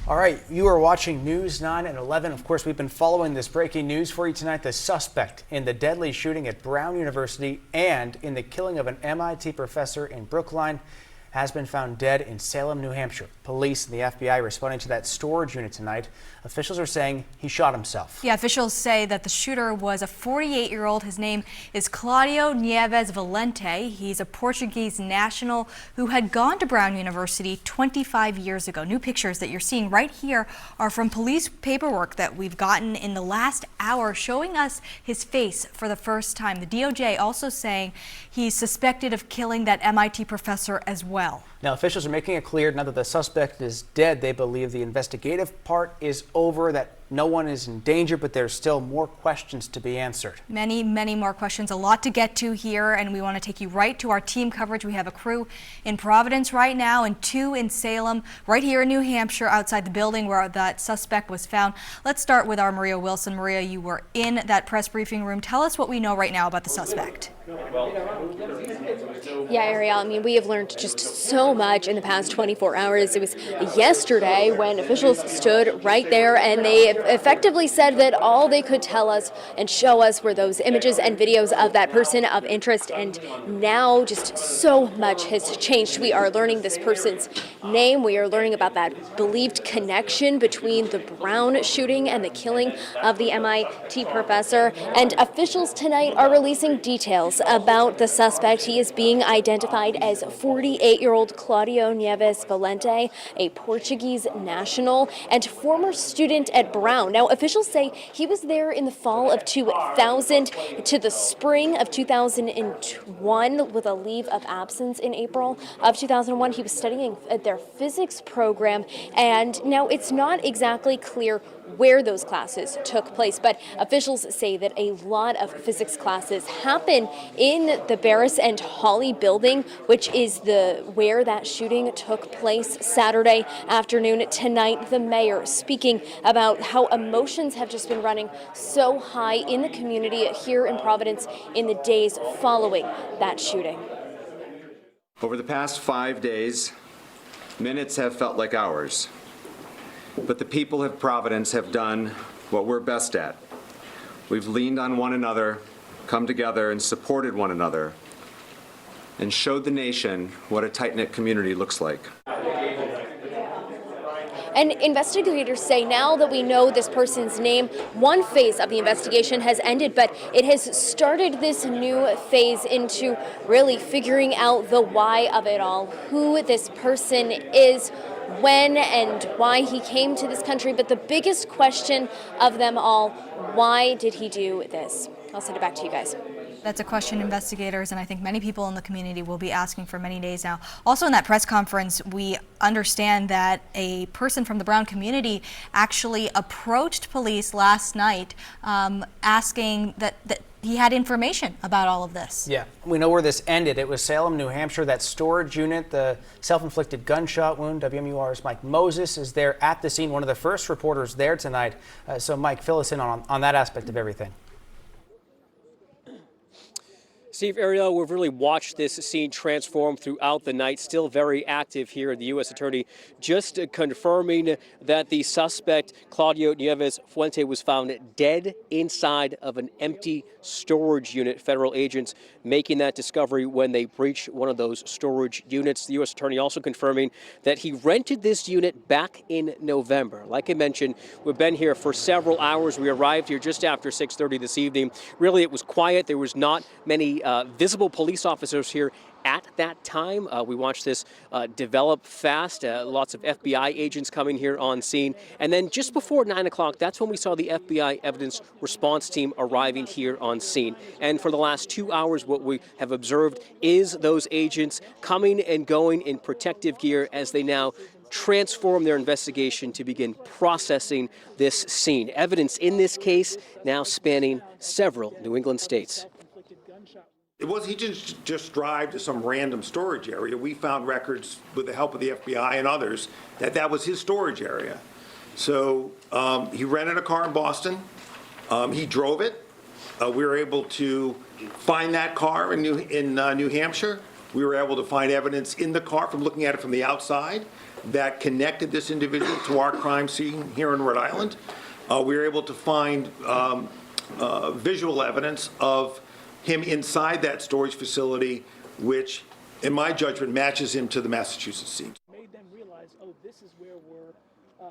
All right, you are watching News 9 and 11. Of course, we've been following this breaking news for you tonight. The suspect in the deadly shooting at Brown University and in the killing of an MIT professor in Brookline has been found dead in Salem, New Hampshire. Police and the FBI responding to that storage unit tonight. Officials are saying he shot himself. Yeah, officials say that the shooter was a 48-year-old. His name is Claudio Nieves Valente. He's a Portuguese national who had gone to Brown University 25 years ago. New pictures that you're seeing right here are from police paperwork that we've gotten in the last hour showing us his face for the first time. The DOJ also saying he's suspected of killing that MIT professor as well. Now, officials are making it clear now that the suspect is dead. They believe the investigative part is over, that no one is in danger, but there's still more questions to be answered. Many more questions, a lot to get to here, and we want to take you right to our team coverage. We have a crew in Providence right now and two in Salem, right here in New Hampshire, outside the building where that suspect was found. Let's start with our Maria Wilson. Maria, you were in that press briefing room. Tell us what we know right now about the suspect. Yeah, Ariel, I mean, we have learned just so much in the past 24 hours. It was yesterday when officials stood right there and they effectively said that all they could tell us and show us were those images and videos of that person of interest. And now just so much has changed. We are learning this person's name. We are learning about that believed connection between the Brown shooting and the killing of the MIT professor. And officials tonight are releasing details about the suspect. He is being identified as 48-year-old Claudio Nieves Valente, a Portuguese national and former student at Brown. Now, officials say he was there in the fall of 2000 to the spring of 2001 with a leave of absence in April of 2001. He was studying at their physics program, and now it's not exactly clear where those classes took place, but officials say that a lot of physics classes happen in the Barris and Hawley building, which is where that shooting took place Saturday afternoon. Tonight, the mayor speaking about how emotions have just been running so high in the community here in Providence in the days following that shooting. Over the past 5 days, minutes have felt like hours. But the people of Providence have done what we're best at. We've leaned on one another, come together and supported one another, and showed the nation what a tight-knit community looks like. And investigators say now that we know this person's name, one phase of the investigation has ended, but it has started this new phase into really figuring out the why of it all, who this person is, when and why he came to this country. But the biggest question of them all, why did he do this? I'll send it back to you guys. That's a question investigators and I think many people in the community will be asking for many days now. Also in that press conference, we understand that a person from the Brown community actually approached police last night asking that he had information about all of this. Yeah, we know where this ended. It was Salem, New Hampshire, that storage unit, the self-inflicted gunshot wound. WMUR's Mike Moses is there at the scene, one of the first reporters there tonight. So Mike, fill us in on that aspect of everything. Steve, Ariel, we've really watched this scene transform throughout the night. Still very active here. The U.S. Attorney just confirming that the suspect, Claudio Nieves Valente, was found dead inside of an empty storage unit. Federal agents making that discovery when they breached one of those storage units. The U.S. Attorney also confirming that he rented this unit back in November. Like I mentioned, we've been here for several hours. We arrived here just after 6:30 this evening. Really, it was quiet. There was not many visible police officers here at that time. We watched this develop fast. Lots of FBI agents coming here on scene. And then just before 9 o'clock, that's when we saw the FBI evidence response team arriving here on scene. And for the last 2 hours, what we have observed is those agents coming and going in protective gear as they now transform their investigation to begin processing this scene. Evidence in this case now spanning several New England states. He didn't just drive to some random storage area. We found records with the help of the FBI and others that was his storage area. So he rented a car in Boston. He drove it. We were able to find that car in New Hampshire. We were able to find evidence in the car from looking at it from the outside that connected this individual to our crime scene here in Rhode Island. We were able to find visual evidence of him inside that storage facility, which, in my judgment, matches him to the Massachusetts scene. Made them realize, oh, this is where we're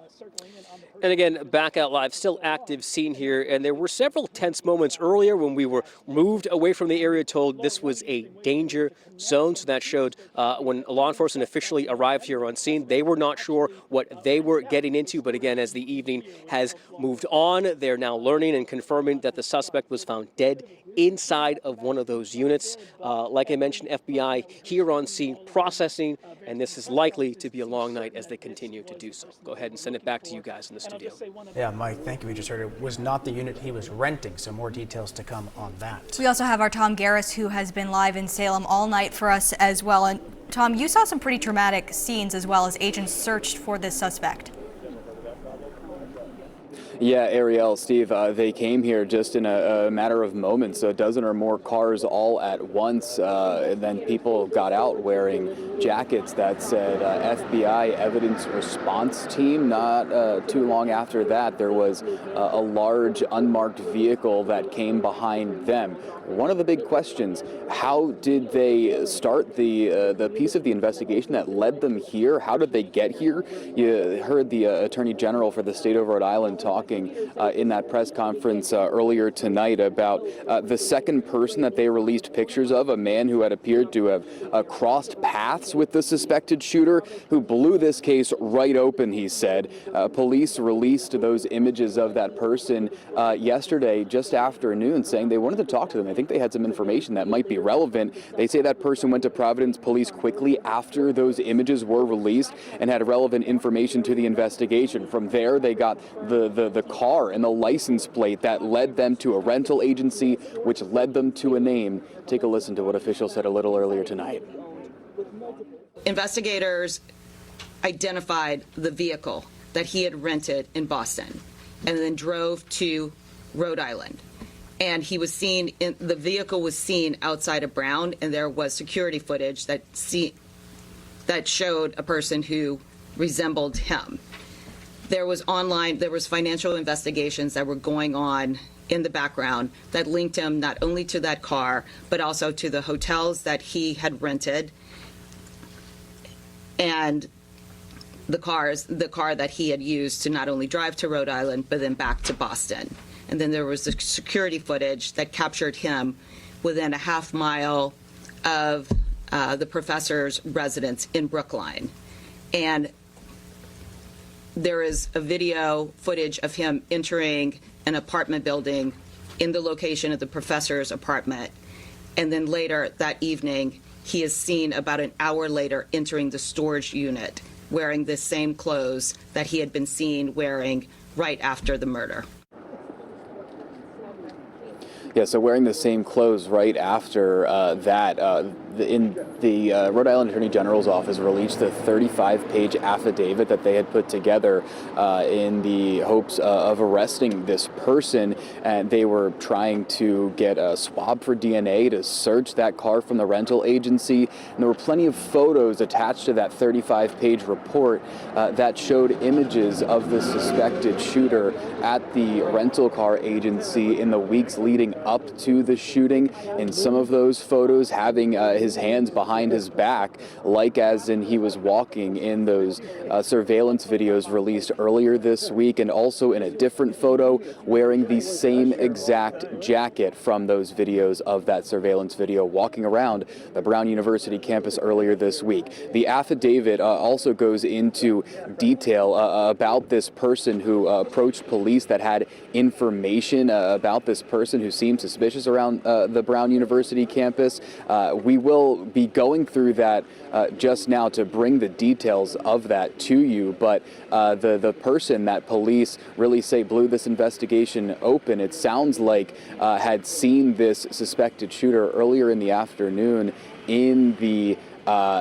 circling in on the person. And again, back out live, still active scene here, and there were several tense moments earlier when we were moved away from the area, told this was a danger zone. So that showed when law enforcement officially arrived here on scene, they were not sure what they were getting into. But again, as the evening has moved on, they're now learning and confirming that the suspect was found dead inside of one of those units. Like I mentioned, FBI here on scene processing, and this is likely to be a long night as they continue to do so. Go ahead and send it back to you guys in the studio. Yeah, Mike, thank you. We just heard it was not the unit he was renting, so more details to come on that. We also have our Tom Garris, who has been live in Salem all night for us as well. And Tom, you saw some pretty traumatic scenes as well as agents searched for this suspect. Yeah, Ariel, Steve, they came here just in a matter of moments, a dozen or more cars all at once. And then people got out wearing jackets that said FBI Evidence Response Team. Not too long after that, there was a large unmarked vehicle that came behind them. One of the big questions, how did they start the piece of the investigation that led them here? How did they get here? You heard the Attorney General for the state of Rhode Island talking in that press conference earlier tonight about the second person that they released pictures of, a man who had appeared to have crossed paths with the suspected shooter who blew this case right open, he said. Police released those images of that person yesterday, just afternoon, saying they wanted to talk to them. I think they had some information that might be relevant. They say that person went to Providence Police quickly after those images were released and had relevant information to the investigation. From there, they got the car and the license plate that led them to a rental agency, which led them to a name. Take a listen to what officials said a little earlier tonight. Investigators identified the vehicle that he had rented in Boston and then drove to Rhode Island. And he was seen, the vehicle was seen outside of Brown, and there was security footage that showed a person who resembled him. There was financial investigations that were going on in the background that linked him not only to that car, but also to the hotels that he had rented and the car that he had used to not only drive to Rhode Island, but then back to Boston. And then there was the security footage that captured him within a half mile of the professor's residence in Brookline. And there is a video footage of him entering an apartment building in the location of the professor's apartment. And then later that evening, he is seen about an hour later entering the storage unit wearing the same clothes that he had been seen wearing right after the murder. Yeah, so wearing the same clothes right after that, in the Rhode Island Attorney General's office released the 35-page affidavit that they had put together in the hopes of arresting this person, and they were trying to get a swab for DNA to search that car from the rental agency. And there were plenty of photos attached to that 35-page report that showed images of the suspected shooter at the rental car agency in the weeks leading up to the shooting. In some of those photos, having his hands behind his back, like as in he was walking in those surveillance videos released earlier this week, and also in a different photo wearing the same exact jacket from those videos of that surveillance video walking around the Brown University campus earlier this week. The affidavit also goes into detail about this person who approached police that had information about this person who seemed suspicious around the Brown University campus. We will be going through that just now to bring the details of that to you, but the person that police really say blew this investigation open, it sounds like had seen this suspected shooter earlier in the afternoon in the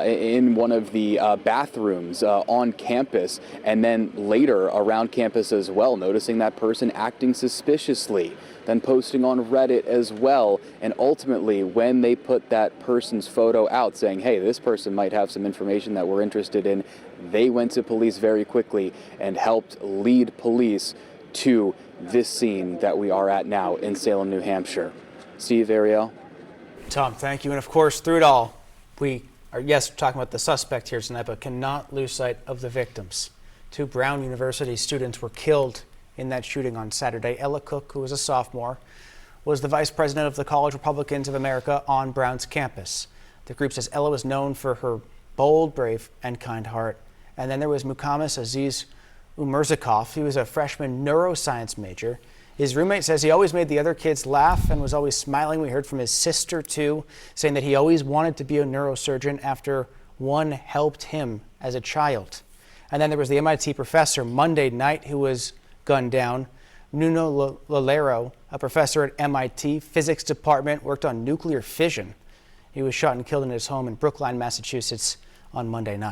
in one of the bathrooms on campus, and then later around campus as well, noticing that person acting suspiciously, then posting on Reddit as well. And ultimately, when they put that person's photo out saying, hey, this person might have some information that we're interested in, they went to police very quickly and helped lead police to this scene that we are at now in Salem, New Hampshire. Steve, Ariel. Tom, thank you. And of course, through it all, we are, yes, talking about the suspect here tonight, but cannot lose sight of the victims. 2 Brown University students were killed in that shooting on Saturday. Ella Cook, who was a sophomore, was the vice president of the College Republicans of America on Brown's campus. The group says Ella was known for her bold, brave, and kind heart. And then there was Mukamas Aziz Umerzakov. He was a freshman neuroscience major. His roommate says he always made the other kids laugh and was always smiling. We heard from his sister, too, saying that he always wanted to be a neurosurgeon after one helped him as a child. And then there was the MIT professor Monday night who was gunned down. Nuno Lalero, a professor at MIT physics department, worked on nuclear fission. He was shot and killed in his home in Brookline, Massachusetts on Monday night.